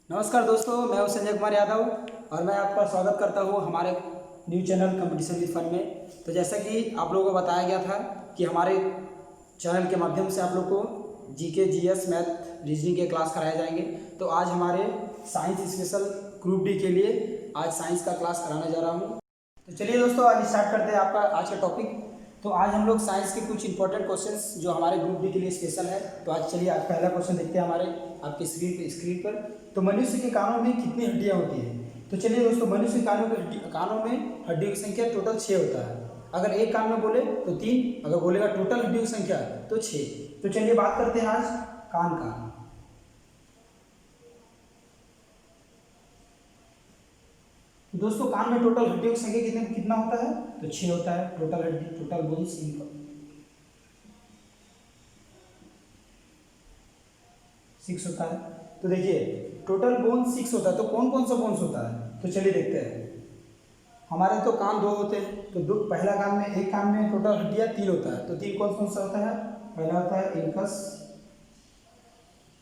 नमस्कार दोस्तों, मैं हूं संजय कुमार यादव और मैं आपका स्वागत करता हूं हमारे new channel competition with fun में। तो जैसा कि आप लोगों को बताया गया था कि हमारे चैनल के माध्यम से आप लोग को जीके, जीएस, मैथ, रीजनिंग के क्लास कराए जाएंगे। तो आज हमारे साइंस स्पेशल ग्रुप डी के लिए आज साइंस का क्लास कराने जा रहा हूँ। तो चलिए दोस्तों, आज स्टार्ट करते हैं आपका आज का टॉपिक। तो आज हम लोग साइंस के कुछ इंपॉर्टेंट क्वेश्चंस जो हमारे ग्रुप डी के लिए स्पेशल है। तो आज चलिए आज पहला क्वेश्चन देखते हैं हमारे आपके स्क्रीन पर। तो मनुष्य के कानों में कितनी हड्डियां होती हैं? तो चलिए दोस्तों, मनुष्य के कानों में हड्डियों की संख्या टोटल 6 होता है। अगर एक कान में बोले तो 3, अगर बोलेगा टोटल हड्डियों की संख्या तो 6। तो चलिए बात करते हैं आज कान का। तो दोस्तों, कान में टोटल हड्डियों की संख्या कितना होता है? तो 6 होता है। टोटल हड्डी, टोटल बोन्स इनका 6 होता है। तो देखिए, टोटल बोन 6 होता है। तो कौन कौन सा बोन्स होता है? तो चलिए देखते हैं। हमारे तो कान 2 होते हैं। तो दो, पहला कान में, एक कान में टोटल हड्डियां 3 होता है। तो 3 कौन कौन सा होता है? पहला होता है इनकस,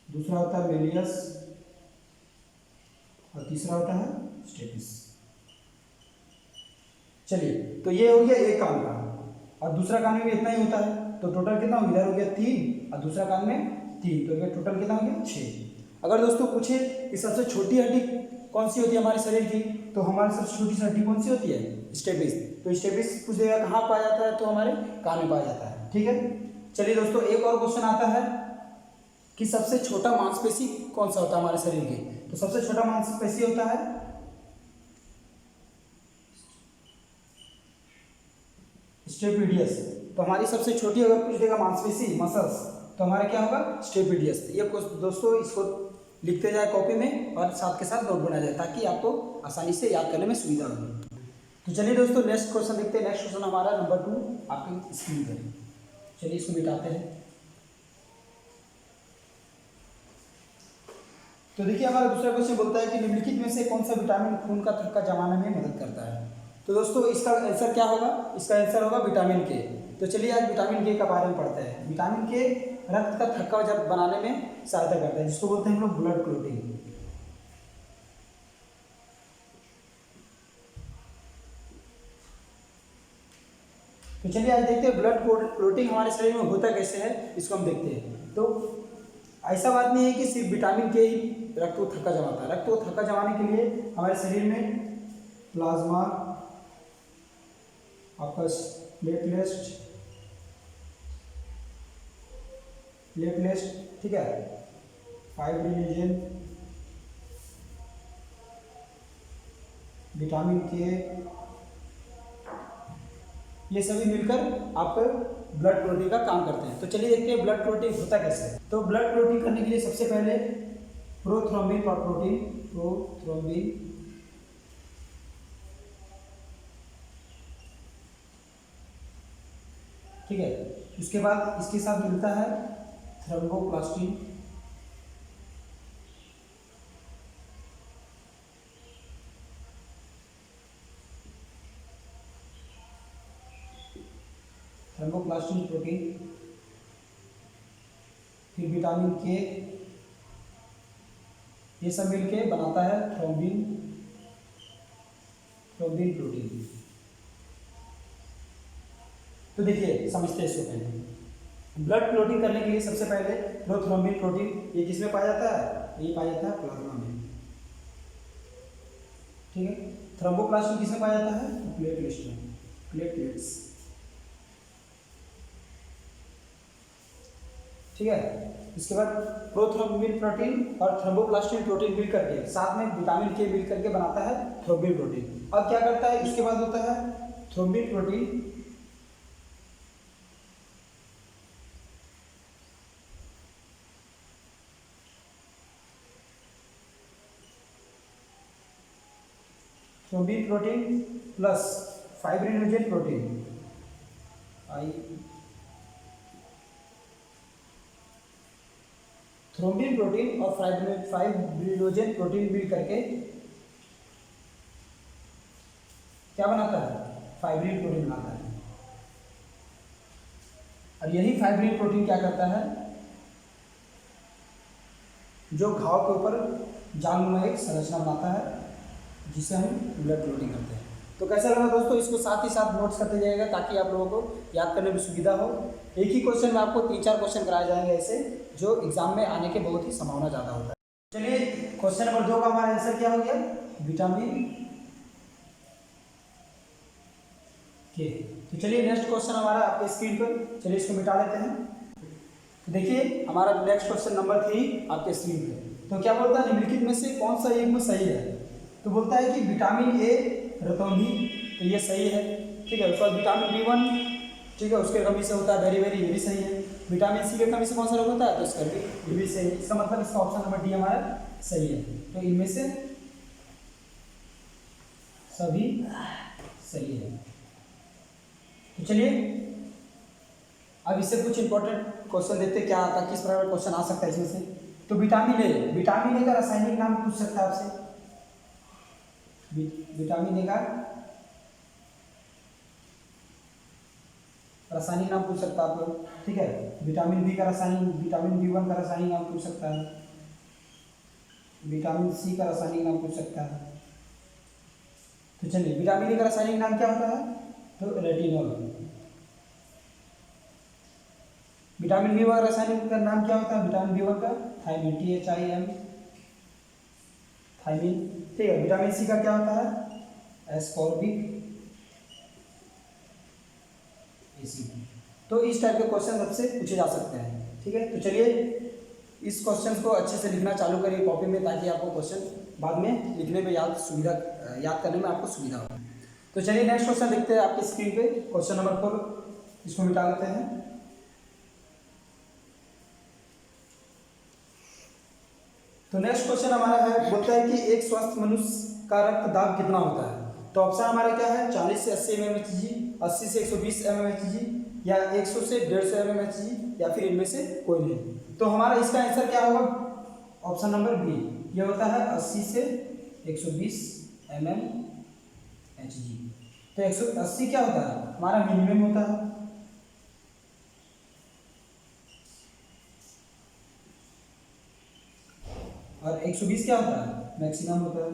दूसरा होता है मेलियस और तीसरा होता है स्टेपिस। चलिए, तो ये हो गया एक कान का। और दूसरा कान में भी इतना ही होता है। तो टोटल कितना हो गया? इधर हो गया 3 और दूसरा कान में 3, तो टोटल कितना हो गया? 6। अगर दोस्तों पूछे कि सबसे छोटी हड्डी कौन सी होती है हमारे शरीर की, तो हमारी सबसे छोटी सी हड्डी कौन सी होती है? स्टेपिस। तो स्टेपिस पूछ देगा कहाँ पाया जाता है, तो हमारे कान में पाया जाता है। ठीक है। चलिए दोस्तों, एक और क्वेश्चन आता है कि सबसे छोटा मांसपेशी कौन सा होता है हमारे शरीर के? तो सबसे छोटा मांसपेशी होता है स्टेपिडियस। तो हमारी सबसे छोटी अगर पूछ देगा मांसपेशी, मसल्स, तो हमारा क्या होगा? स्टेपिडियस। ये दोस्तों इसको लिखते जाए कॉपी में और साथ के साथ नोट बनाया जाए ताकि आपको आसानी से याद करने में सुविधा हो। तो चलिए दोस्तों, नेक्स्ट क्वेश्चन देखते हैं। नेक्स्ट क्वेश्चन हमारा नंबर 2 आपकी स्क्रीन पर। चलिए इसको मिटाते हैं। तो देखिए, हमारा दूसरा क्वेश्चन बोलता है कि निम्नलिखित में से कौन सा विटामिन खून का थक्का जमाने में मदद करता है? तो दोस्तों, इसका आंसर क्या होगा? इसका आंसर होगा विटामिन के। तो चलिए आज विटामिन के बारे में पढ़ते हैं। विटामिन के रक्त का थक्का जब बनाने में सहायता करता है, जिसको बोलते हैं हम लोग ब्लड क्लोटिंग। तो चलिए आज देखते हैं ब्लड क्लोटिंग हमारे शरीर में होता कैसे है, इसको हम देखते हैं। तो ऐसा बात नहीं है कि सिर्फ विटामिन के ही रक्त को थक्का जमाता है। रक्त को थक्का जमाने के लिए हमारे शरीर में प्लाज्मा, आपका प्लेटलेट्स, ठीक है, फाइब्रिनोजन, विटामिन के, ये सभी मिलकर आपका ब्लड क्लोटिंग का काम करते हैं। तो चलिए देखते हैं ब्लड क्लोटिंग होता कैसे है। तो ब्लड क्लोटिंग करने के लिए सबसे पहले प्रोथ्रोम्बिन और प्रोथ्रोम्बिन, ठीक है। उसके बाद इसके साथ मिलता है थ्रोम्बोप्लास्टिन, थर्मोप्लास्टिन प्रोटीन, फिर विटामिन के, ये सब मिलके बनाता है थ्रोम्बिन प्रोटीन। तो देखिए समझते हैं इसको पहले। ब्लड क्लोटिंग करने के लिए सबसे पहले प्रोथ्रोम्बिन प्रोटीन, ये किसमें पाया जाता है? ये पाया जाता है प्लाज्मा में, ठीक है। थ्रोम्बोप्लास्टिन किसमें पाया जाता है? प्लेटलेट्स में, प्लेटलेट्स, ठीक है। इसके बाद प्रोथ्रोम्बिन प्रोटीन और थ्रोम्बोप्लास्टिन प्रोटीन मिल करके साथ में विटामिन के मिल करके बनाता है थ्रोम्बिन प्रोटीन। अब क्या करता है? इसके बाद होता है thrombin protein, thrombin protein plus fibrinogen protein, thrombin protein और फाइब्रिनोजन प्रोटीन मिल करके क्या बनाता है? फाइब्रिन प्रोटीन बनाता है। और यही फाइब्रिन प्रोटीन क्या करता है? जो घाव के ऊपर जालनुमा एक संरचना बनाता है, जिसे हम ब्लड क्लॉटिंग करते हैं। तो कैसा लगा दोस्तों, इसको साथ ही साथ नोट्स करते जाइएगा ताकि आप लोगों को याद करने में सुविधा हो। एक ही क्वेश्चन में आपको 3-4 क्वेश्चन कराए जाएंगे ऐसे, जो एग्जाम में आने के बहुत ही संभावना ज़्यादा होता है। चलिए क्वेश्चन नंबर 2 का हमारा आंसर क्या हो गया, विटामिन के। तो चलिए नेक्स्ट क्वेश्चन हमारा आपके स्क्रीन पर, चलिए इसको मिटा लेते हैं। तो देखिए हमारा नेक्स्ट क्वेश्चन नंबर 3 आपके स्क्रीन पे। तो क्या बोलता है, निम्नलिखित में से कौन सा युग्म सही है। तो बोलता है कि विटामिन ए रतौंधी, तो ये सही है, ठीक है। उसके बाद विटामिन B1, ठीक है, उसके कमी से होता है बेरी बेरी, ये भी सही है। विटामिन सी के कमी से कौन सा रोग होता है, तो इसका भी, ये भी सही है। इसका मतलब इसका ऑप्शन नंबर डी हमारा सही है। तो इनमें से सभी सही है। तो चलिए अब इससे कुछ इंपॉर्टेंट क्वेश्चन देखते हैं क्या आता है, किस प्रकार का क्वेश्चन आ सकता है इसमें से। तो विटामिन ए का रासायनिक नाम पूछ सकता है आपसे। विटामिन ए का रासायनिक नाम पूछ सकता है आप लोग, ठीक है। विटामिन बी का रासायनिक, विटामिन B1 का रासायनिक नाम पूछ सकता है, विटामिन सी का रासायनिक नाम पूछ सकता है। तो चलिए विटामिन ए का रासायनिक नाम क्या होता है, तो रेटिनॉल। विटामिन B1 का रासायनिक का नाम क्या होता है, विटामिन B1 का थायमिन, THIM, थायमिन, ठीक है। विटामिन सी का क्या होता है, एस्कॉर्बिक एसिड। तो इस टाइप के क्वेश्चन सबसे पूछे जा सकते हैं, ठीक है। तो चलिए इस क्वेश्चन को अच्छे से लिखना चालू करिए कॉपी में, ताकि आपको क्वेश्चन बाद में लिखने में याद करने में आपको सुविधा हो। तो चलिए नेक्स्ट क्वेश्चन देखते हैं आपकी स्क्रीन पे, क्वेश्चन नंबर 4, इसको मिटा लेते हैं। तो नेक्स्ट क्वेश्चन हमारा है, बोलता है कि एक स्वस्थ मनुष्य का रक्त दाब कितना होता है। तो ऑप्शन हमारा क्या है, 40 से 80 mmHg, 80 से 120 mmHg, या 100 से 150 mmHg, या फिर इनमें से कोई नहीं। तो हमारा इसका आंसर क्या होगा, ऑप्शन नंबर बी, ये होता है 80 से 120 mmHg। तो 180 क्या होता है, हमारा मिनिमम होता है, और 120 क्या होता है, मैक्सिमम होता है।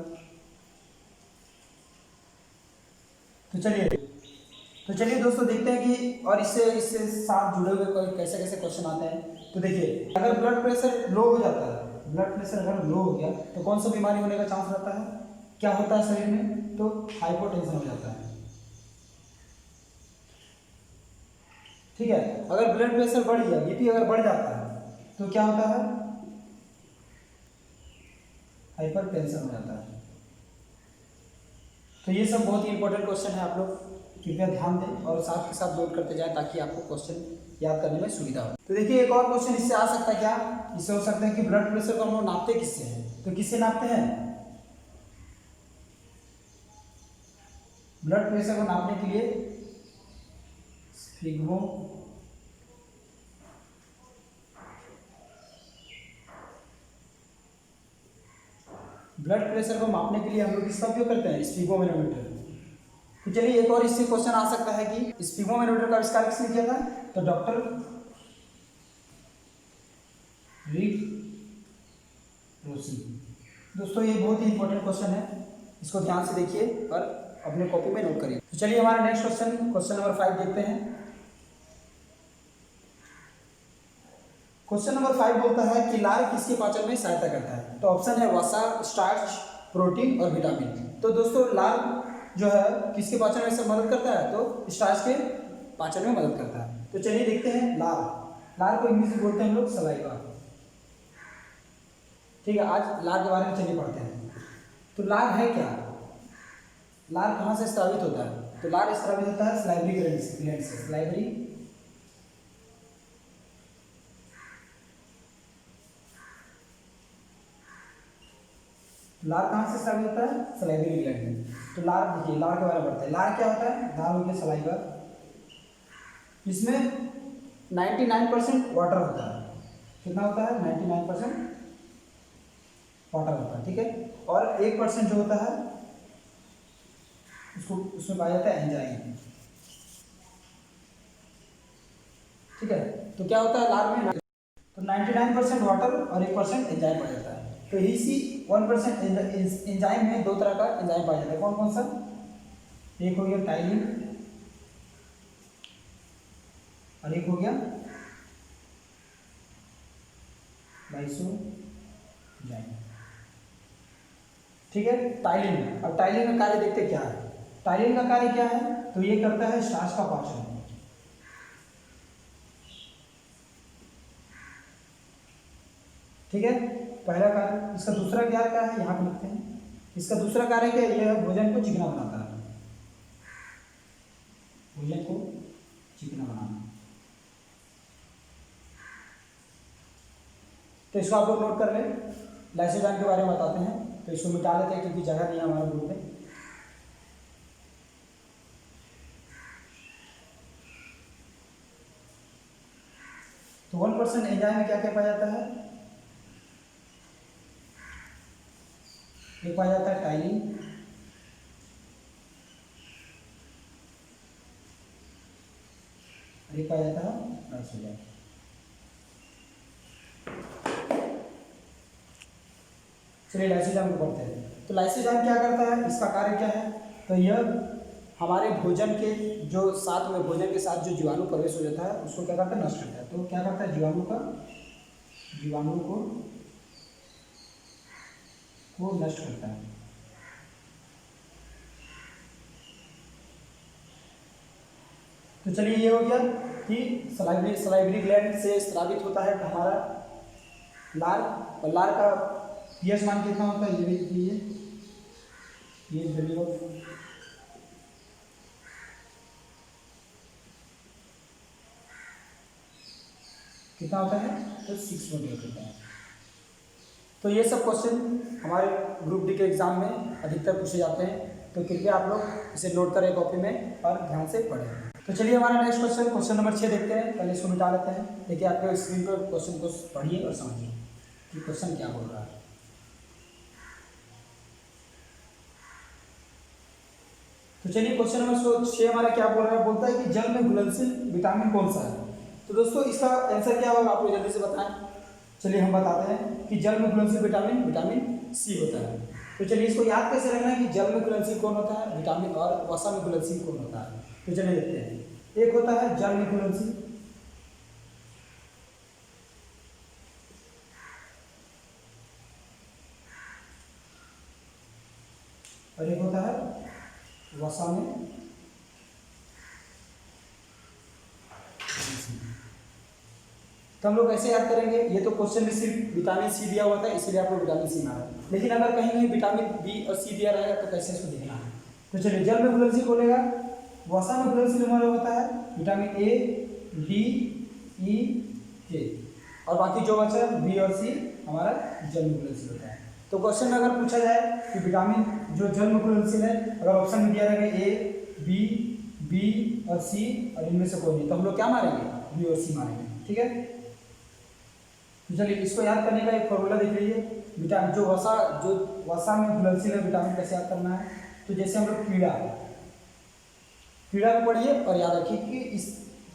तो चलिए दोस्तों देखते हैं कि और इससे साथ जुड़े हुए कैसे कैसे क्वेश्चन आते हैं। तो देखिए अगर ब्लड प्रेशर लो हो जाता है, ब्लड प्रेशर अगर लो हो गया तो कौन सा बीमारी होने का चांस रहता है, क्या होता है शरीर में, तो हाइपोटेंशन हो जाता है, ठीक है। अगर ब्लड प्रेशर बढ़ गया, BP अगर बढ़ जाता है तो क्या होता है, हाइपरटेंशन हो जाता है। तो ये सब बहुत ही इंपॉर्टेंट क्वेश्चन है, आप लोग कृपया ध्यान दें और साथ के साथ नोट करते जाएं ताकि आपको क्वेश्चन याद करने में सुविधा हो। तो देखिए एक और क्वेश्चन इससे आ सकता है, क्या इससे हो सकता है कि ब्लड प्रेशर को हम लोग नापते किससे हैं, तो किससे नापते हैं, ब्लड प्रेशर को नापने के लिए स्फिग्मो ब्लड प्रेशर को मापने के लिए हम लोग किसका उपयोग करते हैं, स्फिग्मोमेनोमीटर। तो चलिए एक और इससे क्वेश्चन आ सकता है कि स्फिग्मोमेनोमीटर का आविष्कार किसने किया था, तो डॉक्टर रिक रोसी। दोस्तों ये बहुत ही इंपॉर्टेंट क्वेश्चन है, इसको ध्यान से देखिए और अपने कॉपी में नोट करिए। तो चलिए हमारा नेक्स्ट क्वेश्चन नंबर 5 देखते हैं। क्वेश्चन नंबर 5 बोलता है कि लार किसके पाचन में सहायता करता है। तो ऑप्शन है वसा, स्टार्च, प्रोटीन और विटामिन। तो दोस्तों लार जो है किसके पाचन में से मदद करता है, तो स्टार्च के पाचन में मदद करता है। तो चलिए देखते हैं लार को इंग्लिश में बोलते हैं हम लोग सलाइवा, ठीक है। आज लार के बारे में चलिए पढ़ते हैं। तो लार है क्या, लार कहाँ से स्रावित होता है, तो लार स्रावित होता है सलाइवरी ग्लैंड से। सलाइवरी लार कहाँ से स्रावित होता है, सलाइवरी ग्लैंड। तो लार देखिए, लार के बारे में पढ़ते हैं। लार क्या होता है, लार हो गया सलाइवा, इसमें 99% वाटर होता है। कितना होता है, 99% वाटर होता है, ठीक है। और 1% जो होता है उसमें पाया जाता है एंजाइम, ठीक है। तो क्या होता है लार में, तो 99% वाटर और 1% एंजाइम पाया जाता है। तो इसी 1% एंजाइम में दो तरह का एंजाइम पाया जाता है। कौन कौन सा? एक हो गया टाइलिन और एक हो गया लाइसोजाइम। ठीक है, टाइलिन। अब टाइलिन का कार्य देखते क्या है। टाइलिन का कार्य क्या है? तो ये करता है स्टार्च का पाचन। ठीक है, पहला कार्य। इसका दूसरा कार्य क्या है, यहाँ पे लिखते हैं। इसका दूसरा कार्य क्या है? यह भोजन को चिकना बनाता है, भोजन को चिकना बनाना। तो इसको आप लोग नोट कर लें। लाइसोजाइम के बारे में बताते हैं, तो इसको मिटा लेते हैं क्योंकि जगह नहीं है हमारे ग्रुप में। तो 1% एंजाइम में क्या क्या पाया जाता है? एक पाया जाता है टाइलिन, और एक पाया जाता है लाइसोजाइम। चलिए लाइसोजाइम को पढ़ते हैं। तो लाइसोजाइम क्या करता है, इसका कार्य क्या है? तो यह हमारे भोजन के जो साथ में भोजन के साथ जो जीवाणु प्रवेश हो जाता है उसको क्या करता है? नष्ट करता है। तो क्या करता है? जीवाणु को नष्ट करता है। तो चलिए ये हो गया कि सलाइवरी ग्लैंड से स्रावित होता है हमारा लार, और लार का पीएच मान कितना होता है? ये भी लिख लीजिए, पीएच वैल्यू ऑफ कितना होता है? तो 6.8 होता है। तो ये सब क्वेश्चन हमारे ग्रुप डी के एग्जाम में अधिकतर पूछे जाते हैं, तो कृपया आप लोग इसे नोट करें कॉपी में और ध्यान से पढ़ें। तो चलिए हमारा नेक्स्ट क्वेश्चन नंबर 6 देखते हैं। पहले इसको मिटा लेते हैं। देखिए आपके स्क्रीन पर क्वेश्चन को पढ़िए और समझिए कि क्वेश्चन क्या बोल रहा है। तो चलिए क्वेश्चन नंबर 6 हमारा क्या बोल रहा है? बोलता है कि जल में घुलनशील विटामिन कौन सा है? तो दोस्तों इसका आंसर क्या होगा, आप लोग जल्दी से बताएं। चलिए हम बताते हैं कि जल में घुलनशील विटामिन सी होता है। तो चलिए इसको याद कैसे रखना है कि जल में घुलनशील कौन होता है विटामिन, और वसा में घुलनशील कौन होता है। तो चलिए देखते हैं। एक होता है जल में घुलनशील, और एक होता है वसा में। तो हम लोग कैसे याद करेंगे? ये तो क्वेश्चन में सिर्फ विटामिन सी दिया हुआ था, इसीलिए आप लोग विटामिन सी मारा। लेकिन अगर कहीं कहीं विटामिन बी और सी दिया रहेगा तो कैसे इसको देखना है? तो चलिए जल में घुलनशील बोलेगा, वसा में घुलनशील हमारा होता है विटामिन ए, डी, ई, के, और बाकी जो बचा बी और सी हमारा जल में घुलनशील होता है। तो क्वेश्चन में अगर पूछा जाए कि विटामिन जो जल में घुलनशील है, अगर ऑप्शन में दिया रहेगा ए, बी और सी, और इनमें से कोई नहीं, तो हम लोग क्या मारेंगे? बी और सी मारेंगे। ठीक है, तो चलिए इसको याद करने का एक फॉर्मूला देख लीजिए। विटामिन जो वसा में घुलनशील है विटामिन कैसे याद करना है? तो जैसे हम लोग कीड़ा को पढ़िए और याद रखिए कि इस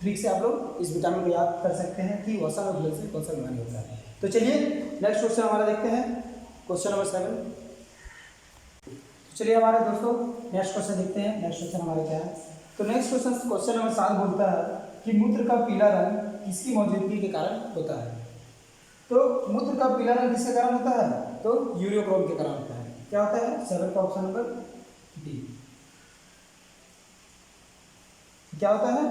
ट्रिक से आप लोग इस विटामिन को याद कर सकते हैं कि वसा में घुलनशील कौन सा बीमारी होता है। तो चलिए नेक्स्ट क्वेश्चन हमारा देखते हैं, क्वेश्चन नंबर 7। तो चलिए हमारे दोस्तों नेक्स्ट क्वेश्चन देखते हैं। नेक्स्ट क्वेश्चन हमारा क्या है? तो नेक्स्ट क्वेश्चन नंबर 7 बोलता है कि मूत्र का पीला रंग किसकी मौजूदगी के कारण होता है? तो मूत्र का पीला रंग किसके कारण होता है? तो यूरियोक्रोम के कारण होता है। क्या होता है? 7 का ऑप्शन नंबर डी। क्या होता है?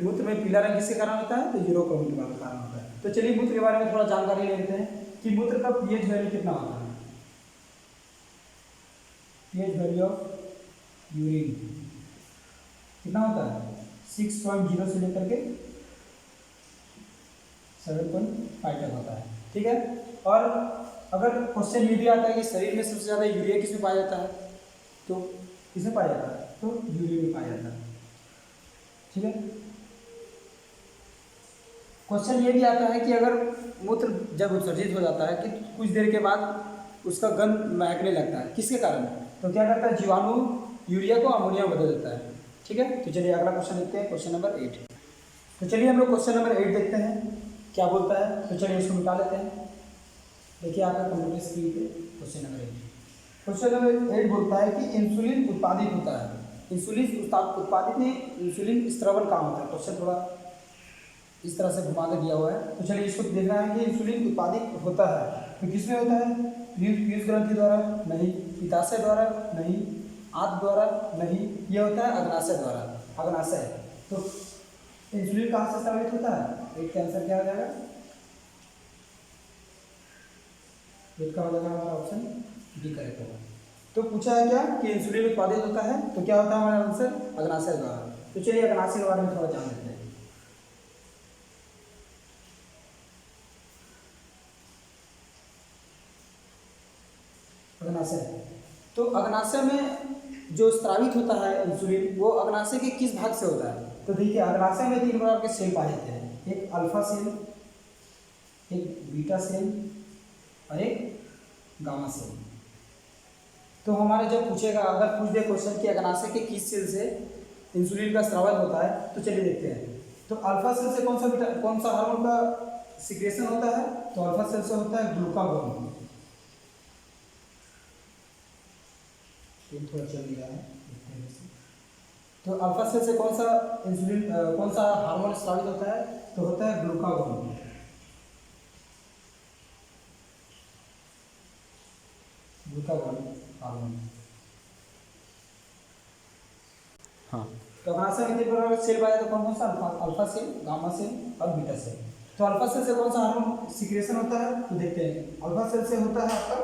मूत्र में पीला रंग किसके कारण होता है? तो यूरियोक्रोम के कारण होता है। तो चलिए मूत्र के बारे में थोड़ा जानकारी ले लेते हैं कि मूत्र का पीएच वैल्यू कितना होता है। पीएच वैल्यू ऑफ यूरिन कितना होता है? 6.0 से लेकर के 7.5 तक होता है। ठीक है, और अगर क्वेश्चन ये भी आता है कि शरीर में सबसे ज़्यादा यूरिया किसमें पाया जाता है, तो किसमें पाया जाता है? तो यूरिया में पाया जाता है। ठीक है, क्वेश्चन ये भी आता है कि अगर मूत्र जब उत्सर्जित हो जाता है कि कुछ देर के बाद उसका गंध महकने लगता है, किसके कारण? तो क्या करता है? जीवाणु यूरिया को अमोनिया में बदल देता है। ठीक है, तो चलिए अगला क्वेश्चन देखते हैं, क्वेश्चन नंबर 8। तो चलिए हम लोग क्वेश्चन नंबर 8 देखते हैं क्या बोलता है। तो चलिए इसको मिटा लेते हैं। देखिए आपका कंप्यूटर स्क्रीन पे क्वेश्चन नंबर 8। क्वेश्चन नंबर 8 बोलता है कि इंसुलिन उत्पादित होता है। इंसुलिन उत्पादित नहीं, इंसुलिन स्त्रवण कहाँ होता है। क्वेश्चन थोड़ा इस तरह से घुमा के दिया हुआ है। तो चलिए इसको देखना है कि इंसुलिन उत्पादित होता है तो किसमें होता है। पीयूष ग्रंथि द्वारा नहीं, पित्ताशय द्वारा नहीं, आंत द्वारा नहीं, ये होता है अग्नाशय द्वारा। अग्नाशय। तो इंसुलिन कहाँ से स्रावित होता है। एक का आंसर क्या हो जाएगा। एक का हो जाएगा हमारा ऑप्शन डी करेक्ट होगा। तो पूछा है क्या कि इंसुलिन उत्पादित होता है तो क्या होता है हमारा आंसर अग्नाशय द्वारा। तो चलिए अग्नाशय के बारे में थोड़ा जान लेते हैं। अग्नाशय। तो अग्नाशय में जो स्रावित होता है इंसुलिन वो अग्नाशय के किस भाग से होता है। तो देखिए अग्नाशय में 3 प्रकार के सेल पाए जाते हैं, एक अल्फा सेल, एक बीटा सेल और एक गामा सेल। तो हमारे जब पूछेगा, अगर पूछ दे क्वेश्चन कि अग्नाशय के किस सेल से इंसुलिन का स्रावन होता है तो चलिए देखते हैं। तो अल्फा सेल से कौन सा हार्मोन का सिक्रेशन होता है। तो अल्फा सेल से होता है ग्लूकागोन। थोड़ा चल रहा है। तो अल्फा सेल से कौन सा हार्मोन स्रावित होता है तो होता है ग्लूकागोन। Glucagon hormone. हाँ, तो अग्नाशय में 3 प्रकार के सेल पाया तो कौन सा अल्फा सेल, गामा सेल और बीटा सेल। तो अल्फा सेल से कौन सा हार्मोन सिक्रेशन होता है तो देखते हैं। अल्फा सेल से होता है आपका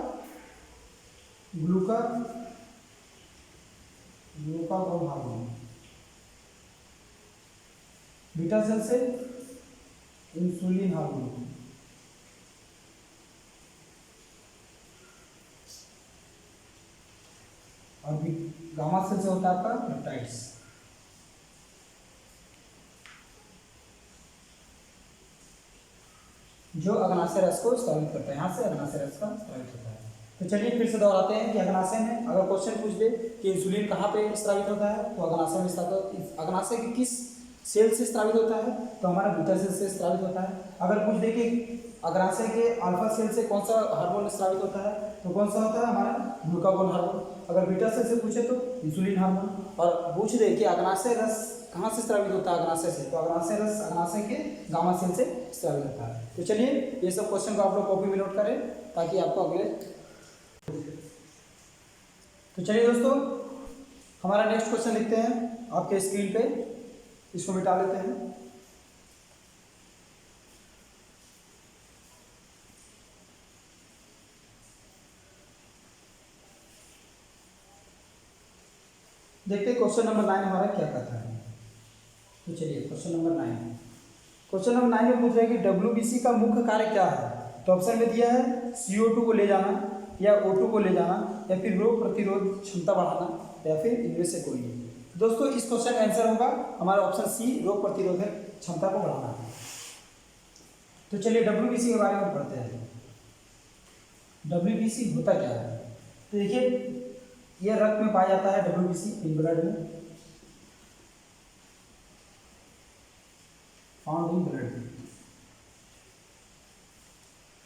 ग्लूकागोन हार्मोन। बीटा सेल से इंसुलिन हार्मोन। और गामा सेल से होता है आपका पेप्टाइड्स। जो अग्नाशय रस को स्रावित करता है। यहाँ से अग्नाशय रस का स्रावित होता है। तो चलिए फिर से दोहराते हैं कि अग्नाशय में अगर क्वेश्चन पूछ दे कि इंसुलिन कहाँ पे स्रावित होता है तो अग्नाशय में अग्नाशय के किस सेल से स्रावित होता है तो हमारा बीटा सेल से स्रावित होता है। अगर पूछ दे कि अग्नाशय के अल्फा सेल से कौन सा हार्मोन स्रावित होता है तो कौन सा होता है हमारा ग्लूकागोन हार्मोन। अगर बीटा सेल से पूछे तो इंसुलिन हार्मोन। और पूछ दे कि अग्नाशय रस कहाँ से स्रावित होता है अग्नाशय से तो अग्नाशय रस अग्नाशय के गामा सेल से स्रावित होता है। तो चलिए ये सब क्वेश्चन को आप लोग कॉपी में नोट करें ताकि आपको अगले। तो चलिए दोस्तों हमारा नेक्स्ट क्वेश्चन लिखते हैं आपके स्क्रीन पे, इसको मिटा लेते हैं। देखते हैं क्वेश्चन नंबर 9 हमारा क्या कहता है। तो चलिए क्वेश्चन नंबर 9 में पूछ रहा है कि WBC का मुख्य कार्य क्या है। तो ऑप्शन में दिया है CO2 को ले जाना या O2 को ले जाना या फिर रोग प्रतिरोध क्षमता बढ़ाना या फिर इनमें से कोई। दोस्तों इस क्वेश्चन का आंसर होगा हमारा ऑप्शन सी, रोग प्रतिरोधक क्षमता को बढ़ाना। तो चलिए WBC के बारे में पढ़ते हैं। WBC होता क्या है। तो देखिए यह रक्त में पाया जाता है WBC इन ब्लड में, फाउंड इन ब्लड।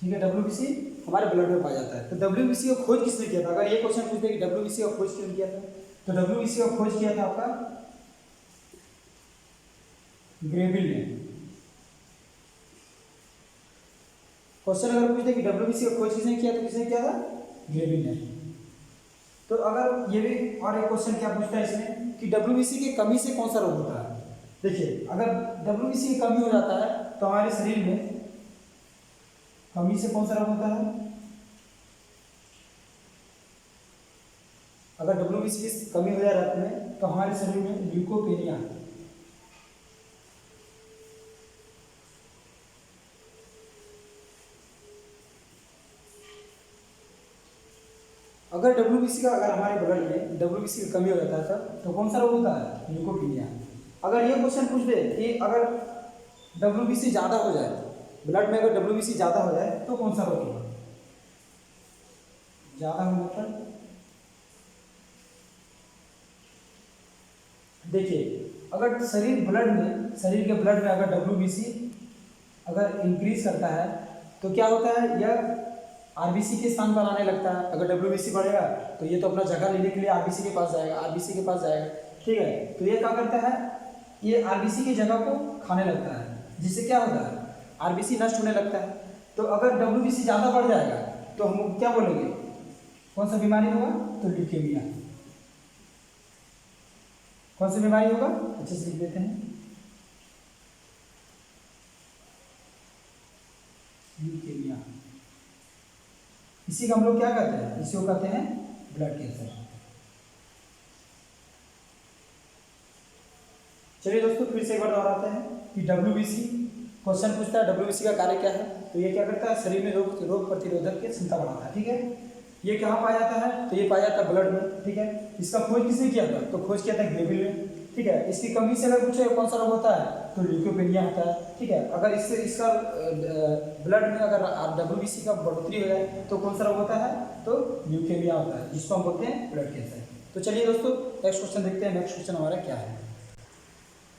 ठीक है, WBC हमारे ब्लड में पाया जाता है। तो WBC का खोज किसने किया था। अगर ये क्वेश्चन पूछते कि WBC का खोज किसने किया था तो WBC का खोज किया था आपका ग्रेविल ने। क्वेश्चन अगर पूछते कि WBC का खोज किसने किया तो किसने किया था ग्रेविल ने। तो अगर ये भी और एक क्वेश्चन क्या पूछता है इसमें कि WBC की कमी से कौन सा रोग होता है। देखिए अगर WBC की कमी हो जाता है तो हमारे शरीर में कमी से कौन सा रोग होता है। अगर WBC की कमी हो जाए रक्त में तो हमारे शरीर में ल्यूकोपेनिया। अगर हमारे ब्लड में WBC की कमी हो जाता है तो कौन सा रोग होता है ल्यूकोपेनिया। अगर ये क्वेश्चन पूछ दे कि अगर WBC ज़्यादा हो जाए, ब्लड में अगर WBC ज़्यादा हो जाए तो कौन सा रोग होगा। ज़्यादा होने पर देखिए अगर शरीर के ब्लड में अगर WBC अगर इंक्रीज करता है तो क्या होता है, यह आरबीसी के स्थान पर आने लगता है। अगर डब्ल्यूबीसी बढ़ेगा तो ये तो अपना जगह लेने के लिए आरबीसी के पास जाएगा, आरबीसी के पास जाएगा, ठीक है। तो ये क्या करता है, ये आरबीसी की जगह को खाने लगता है, जिससे क्या होता है, आरबीसी नष्ट होने लगता है। तो अगर डब्ल्यूबीसी ज़्यादा बढ़ जाएगा तो हम क्या बोलेंगे, कौन सा बीमारी होगा, तो ल्यूकेमिया। कौन सी बीमारी होगा, अच्छे से लिख देते हैं, ल्यूकेमिया। इसी का हम लोग क्या कहते हैं, इसी को कहते हैं ब्लड कैंसर। चलिए दोस्तों फिर से एक बार दोहराते हैं कि डब्ल्यूबीसी क्वेश्चन पूछता है डब्ल्यूबीसी का कार्य क्या है। तो ये क्या करता है, शरीर में रोग प्रतिरोधक की क्षमता बढ़ाता है, ठीक है। ये कहाँ पाया जाता है, तो ये पाया जाता है ब्लड में, ठीक है। इसका खोज किसने किया था, तो खोज किया था ग्रेविल ने, ठीक है। इसकी कमी से अगर पूछे कौन सा रोग होता है, तो ल्यूकोपेनिया होता है, ठीक है। अगर इससे इसका ब्लड में अगर डब्ल्यूबीसी का बढ़ोतरी हो जाए तो कौन सा रोग होता है, तो ल्यूकेमिया होता है, जिसको हम बोलते हैं ब्लड कैंसर। तो चलिए दोस्तों नेक्स्ट क्वेश्चन देखते हैं, नेक्स्ट क्वेश्चन हमारा क्या है।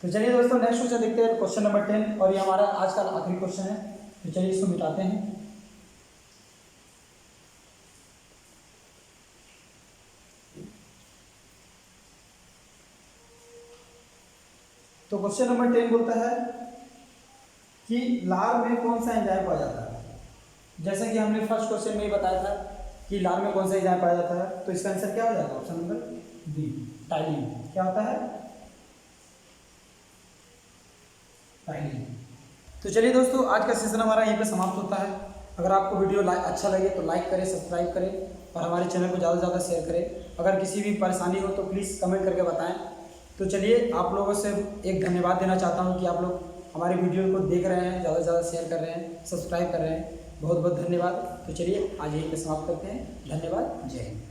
तो चलिए दोस्तों नेक्स्ट क्वेश्चन देखते हैं, क्वेश्चन नंबर 10, और ये हमारा आज का आखिरी क्वेश्चन है। तो चलिए इसको मिटाते हैं। तो क्वेश्चन नंबर 10 बोलता है कि लार में कौन सा एंजाइम पाया जाता है। जैसे कि हमने फर्स्ट क्वेश्चन में ही बताया था कि लार में कौन सा एंजाइम पाया जाता है, तो इसका आंसर क्या हो जाएगा, ऑप्शन नंबर बी, टाइलिन। क्या होता है, टाइलिन। तो चलिए दोस्तों आज का सेशन हमारा यहीं पे समाप्त होता है। अगर आपको वीडियो अच्छा लगे तो लाइक करें, सब्सक्राइब करें और हमारे चैनल को ज़्यादा से ज़्यादा शेयर करें। अगर किसी भी परेशानी हो तो प्लीज़ कमेंट करके बताएं। तो चलिए आप लोगों से एक धन्यवाद देना चाहता हूं कि आप लोग हमारे वीडियो को देख रहे हैं, ज़्यादा से ज़्यादा शेयर कर रहे हैं, सब्सक्राइब कर रहे हैं, बहुत बहुत धन्यवाद। तो चलिए आज यहीं पे समाप्त करते हैं, धन्यवाद, जय हिंद।